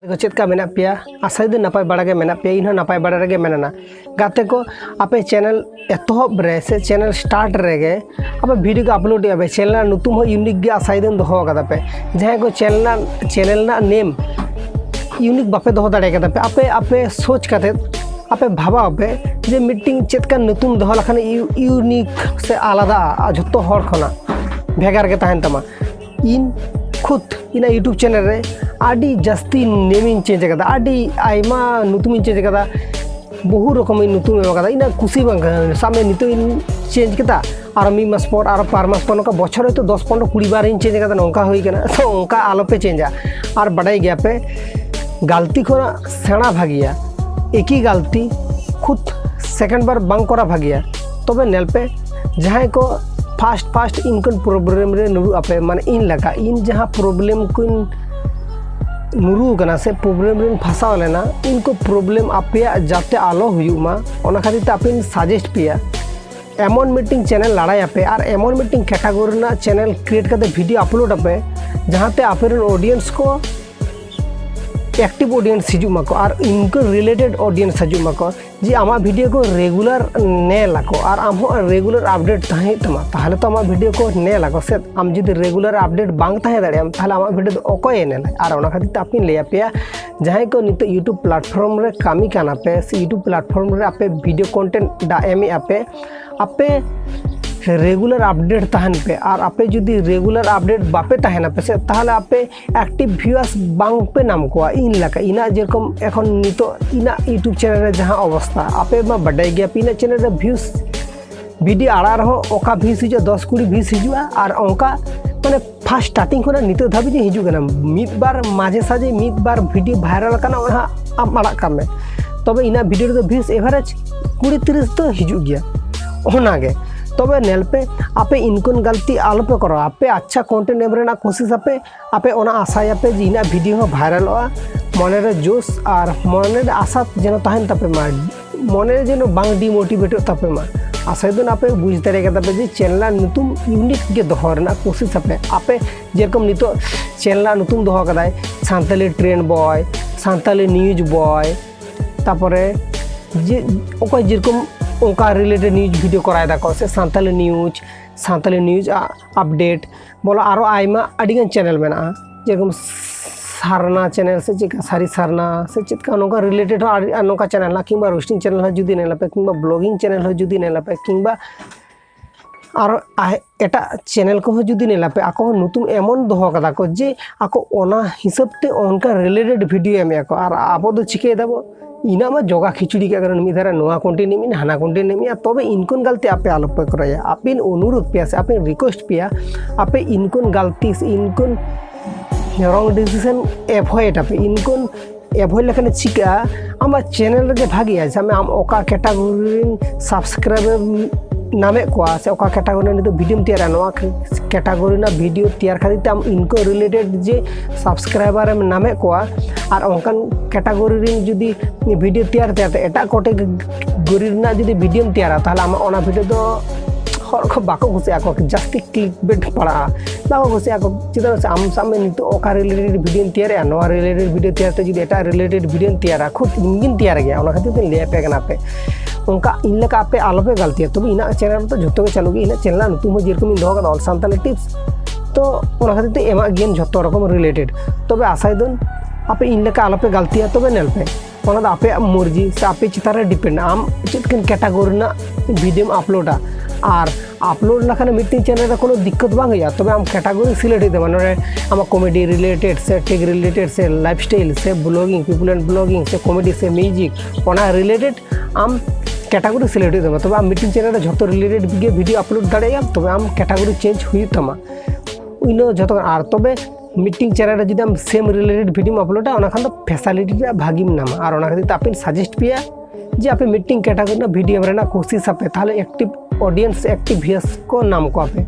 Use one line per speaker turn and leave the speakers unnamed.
चेका मेना पे आशा दी नपाय बड़ा मेना पे इन नपाय बड़ा रे मेना गाते को आपे चैनल एतहब रे से चैनल स्टार्ट रे आपे वीडियो को अपलोड पे चैनल नुतुम हो यूनिक गे आशा दी दोहो कदा पे जहां को चैनल ना नेम यूनिक बापे दोहो दाड़े कदा पे आपे आपे सोच काते आपे भाबा पे जे मीटिंग चेका नुतुम दोहो लखन यूनिक से आलादा जतो हर खना भेगार के तहन तमा इन खुद इना यूट्यूब चैनल रे आडी जस्ती नेमिंग चेंज कदा आडी आइमा नुतुम चेंज कदा बहु रकम नुतुम कदा इना कुसी बांग सामे नितो इन चेंज कदा आर मी मास पर आर पार मास पर नका बछर तो 10-15-20 बार इन चेंज कदा नोंका होई कना तो ओंका आलो पे चेंजा आर बड़ाई गया पे गलती खोना सेना भागिया एक ही गलती खुद सेकंड बार बांग करा भागिया तबे नेल पे जहां को फास्ट इनकन प्रॉब्लम रे नुरु आपे माने इन लगा इन जहां प्रॉब्लम कुन नुरु कना से प्रॉब्लम रे फंसाव लेना इनको प्रॉब्लम आपे जाते आलो हुयुमा ओना खातिर ते आपे सजेस्ट पिया एमन मीटिंग चैनल लड़ाई आपे और एमन मीटिंग कैटेगरी ना चैनल क्रिएट करते वीडियो अपलोड आपे जहां ते आपे ऑडियंस को एक्टिव ऑडियंस हिजुमा को और इनको रिलेटेड ऑडियंस हिजुमा को जी आमा वीडियो को रेगुलर ने लाको और आम हो रेगुलर अपडेट ताहे तमा ताहले तो आमा वीडियो को ने लाको से आम जदि रेगुलर अपडेट बांग ताहे दाड़े आम ताहले आमा वीडियो तो ओको एने और ओना खातिर तापिन ले पे जहां को नित यूट्यूब प्लेटफॉर्म रे कामी काना पे से यूट्यूब प्लेटफॉर्म रे आपे वीडियो कंटेंट डा एमी आपे रेगुलर अपडेट तहन पे और आपे जुदी रेगुलर अपडेट बापे तहना पे से ताहले आपे एक्टिव व्यूअर्स बांग पे नाम को इन लका इना जेरकम एखन नितो इना यूट्यूब चैनल रे जहां अवस्था आपे मा बडाई गया पिना चैनल रे व्यूज वीडियो आड़ा रहो ओका व्यूज हिजो 10-20 व्यूज हिजुआ और ओंका माने फास्ट स्टार्टिंग खोना नितो धाबी जे हिजु कना मिद बार माजे साजे मिद बार वीडियो वायरल कना ओहा आम आड़ा कामे तबे इना वीडियो रे व्यूज एवरेज 20-30 तो हिजु गया ओनागे तबे नेल पे आपे इनकुन गलती आलो पे करो आपे अच्छा कंटेंट एमरेना कोशिश आपे ओना आशा पे जिना वीडियो वायरल मने रे जोश और मने रे आशा जेनो तहन तपे मा मने जेनो बांग डिमोटिवेट तपे मा आशा दिन आपे बुझ दाड़े के तपे जे चैनल नुतुम यूनिक के दोहरना कोशिश आपे जेरकम नितो चैनल नुतुम दोह कदाय Santali trend by Santali news by तापरे जे ओका जेरकम उनका रिलेटेड न्यूज वीडियो कराय दाको से सान्ताली न्यूज अपडेट बोला आरो आइमा अडिगन चैनल मेना जेरकम सारना चैनल से चिका सारी सारना से चिका नोका रिलेटेड हो नोका चैनल ना किंबा रोस्टिंग चैनल हो जुदी नेला पे किंबा ब्लॉगिंग चैनल हो जुदी नेला पे किंबा आरो एटा चैनल को जुदी नेला पे आको नतुन एमन दोहो कदा को जे आको ओना हिसाब ते उनका रिलेटेड वीडियो एम आको और आपो दो चिके दाबो इना मा जोगा खिचड़ी के कारण मिधारा नोआ कंटेंट नेमी हाना कंटेंट नेमी तबे इनकुन गलती आपे आलो पे करया आपिन अनुरोध पिया से आपे रिक्वेस्ट पिया आपे इनकुन गलती से इनकुन रॉन्ग डिसीजन एवॉइड आपे इनकुन एवॉइड लेखन चिका आमा चैनल रे भागिया जामे आम ओका कैटेगरी सब्सक्राइबर नामे कोआ से ओका कैटेगरी ने तो वीडियो तैयार नोआ कैटेगरी ना वीडियो तैयार खातिर तम इनको रिलेटेड जे सब्सक्राइबर में नामे कोआ और ओंकन कैटेगरी रे जुदी वीडियो तैयार ते एटा कैटेगरी ना जुदी वीडियो तैयार ताहले आमा ओना वीडियो दो हर को बाको खुशी आको जस्ती क्लिक बेट पड़ा बाको खुशी आको चिदा से आम सामने नितो ओका रिलेटेड वीडियो तैयार नोआ रिलेटेड वीडियो तैयार ते जुदी एटा रिलेटेड वीडियो तैयार खुद इंगिन तैयार गया ओना खातिर ते ले पे कना पे उनका इन लेका आपे आलो पे गलती है तो इना चैनल तो जतो के चलोगे इना चैनल तुम जेरकम इन दोगा ऑल सान्ताली टिप्स तो ओना खातिर ते एमा गेम जतो रकम रिलेटेड तबे आशा दिन आपे इन लेका आलो पे गलती है तबे नेल पे ओना दा आपे मर्जी से आपे चितारे डिपेंड आम चितकन कैटेगरी ना वीडियो अपलोडा और अपलोड लखन मीटिंग चैनल रे कोनो दिक्कत बांग गया तबे आम कैटेगरी सिलेक्ट दे माने आम कॉमेडी रिलेटेड से टेक रिलेटेड से लाइफस्टाइल से ब्लॉगिंग पीपल एंड ब्लॉगिंग से कॉमेडी से म्यूजिक ओना रिलेटेड आम कैटेगरी सिलेक्ट दे तबे आम मीटिंग चैनल रे जतो रिलेटेड वीडियो अपलोड दाड़ेया तबे आम कैटेगरी चेंज हुई तमा इनो जतो और तबे मीटिंग चैनल रे जदि आम सेम रिलेटेड वीडियो अपलोडा ओना खान तो फैसिलिटी रे भागीम नामा और ओना खातिर आपन सजेस्ट पिया जे आपे मीटिंग कैटेगरी ना वीडियो रे ना कोशिश आपे ताहले एक्टिव ऑडियंस एक्टिव व्यूअर्स को नाम को आपे